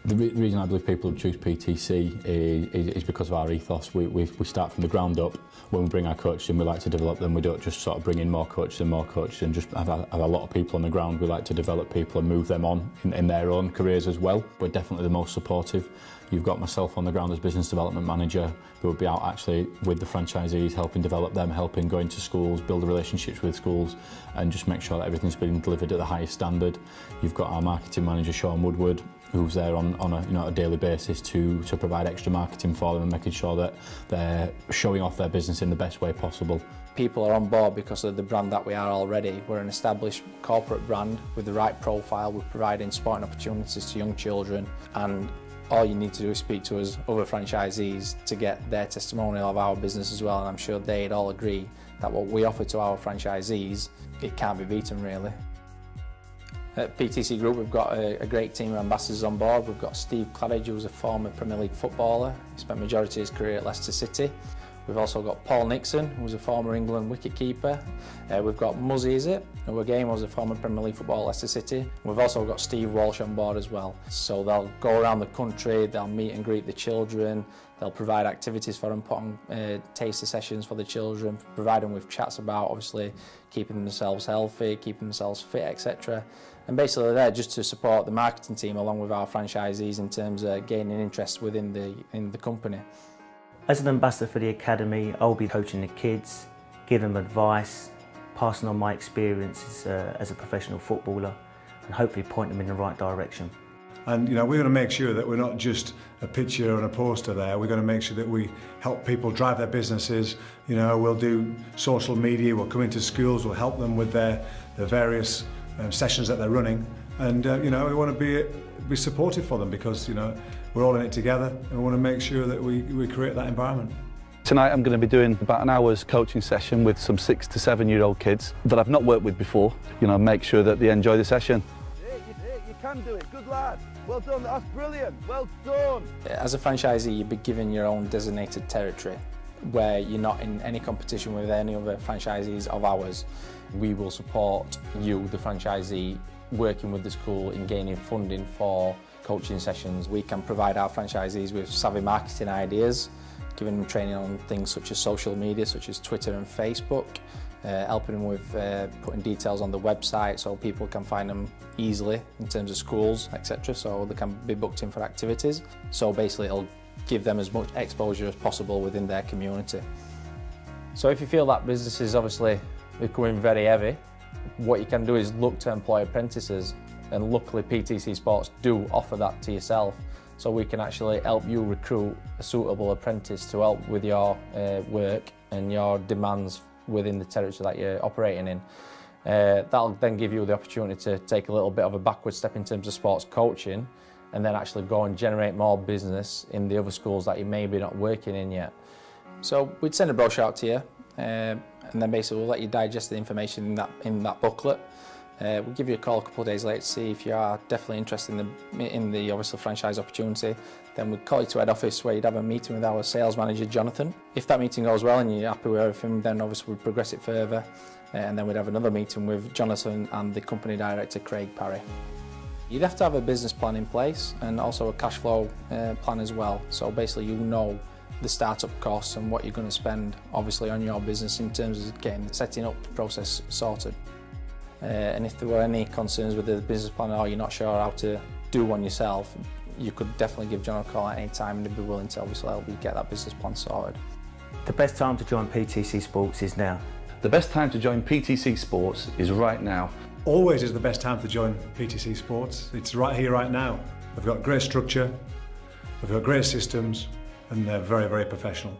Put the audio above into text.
The reason I believe people choose PTC is because of our ethos. We start from the ground up. When we bring our coaches in, we like to develop them. We don't just sort of bring in more coaches and just have a lot of people on the ground. We like to develop people and move them on in their own careers as well. We're definitely the most supportive. You've got myself on the ground as business development manager, who will be out actually with the franchisees, helping develop them, helping go into schools, build relationships with schools, and just make sure that everything's being delivered at the highest standard. You've got our marketing manager, Sean Woodward, who's there on a daily basis to provide extra marketing for them and making sure that they're showing off their business in the best way possible. People are on board because of the brand that we are already. We're an established corporate brand with the right profile. We're providing sporting opportunities to young children, and all you need to do is speak to us, other franchisees, to get their testimonial of our business as well, and I'm sure they'd all agree that what we offer to our franchisees, it can't be beaten really. At PTC Group, we've got a great team of ambassadors on board. We've got Steve Claridge, who's a former Premier League footballer. He spent the majority of his career at Leicester City. We've also got Paul Nixon, who's a former England wicket-keeper. We've got Muzzy, who again was a former Premier League footballer at Leicester City. We've also got Steve Walsh on board as well. So they'll go around the country, they'll meet and greet the children, they'll provide activities for them, put on taster sessions for the children, provide them with chats about obviously keeping themselves healthy, keeping themselves fit, etc. And basically they're there just to support the marketing team along with our franchisees in terms of gaining interest within the company. As an ambassador for the academy, I'll be coaching the kids, giving them advice, passing on my experiences as a professional footballer, and hopefully point them in the right direction. And we're going to make sure that we're not just a picture and a poster there. We're going to make sure that we help people drive their businesses. We'll do social media, we'll come into schools, we'll help them with their various sessions that they're running. And we want to be supportive for them because we're all in it together, and we want to make sure that we create that environment. Tonight I'm going to be doing about an hour's coaching session with some 6 to 7-year-old kids that I've not worked with before. Make sure that they enjoy the session. You can do it, good lad. Well done, that's brilliant, well done. As a franchisee, you'd be given your own designated territory where you're not in any competition with any other franchisees of ours. We will support you, the franchisee, working with the school in gaining funding for coaching sessions. We can provide our franchisees with savvy marketing ideas, giving them training on things such as social media, such as Twitter and Facebook, helping them with putting details on the website so people can find them easily in terms of schools, etc. So they can be booked in for activities. So basically it'll give them as much exposure as possible within their community. So if you feel that business is obviously becoming very heavy, what you can do is look to employ apprentices, and luckily PTC Sports do offer that to yourself, so we can actually help you recruit a suitable apprentice to help with your work and your demands within the territory that you're operating in. That'll then give you the opportunity to take a little bit of a backward step in terms of sports coaching, and then actually go and generate more business in the other schools that you may be not working in yet. So we'd send a brochure out to you, and then basically we'll let you digest the information in that booklet. We'll give you a call a couple of days later to see if you are definitely interested in the obviously franchise opportunity. Then we'd call you to head office where you'd have a meeting with our sales manager, Jonathan. If that meeting goes well and you're happy with everything, then obviously we'd progress it further, and then we'd have another meeting with Jonathan and the company director, Craig Parry. You'd have to have a business plan in place and also a cash flow plan as well. So basically the startup costs and what you're going to spend obviously on your business in terms of getting the setting up process sorted. And if there were any concerns with the business plan or you're not sure how to do one yourself, you could definitely give John a call at any time and he'd be willing to obviously help you get that business plan sorted. The best time to join PTC Sports is now. The best time to join PTC Sports is right now. Always is the best time to join PTC Sports. It's right here, right now. We've got great structure, we've got great systems, and they're very, very professional.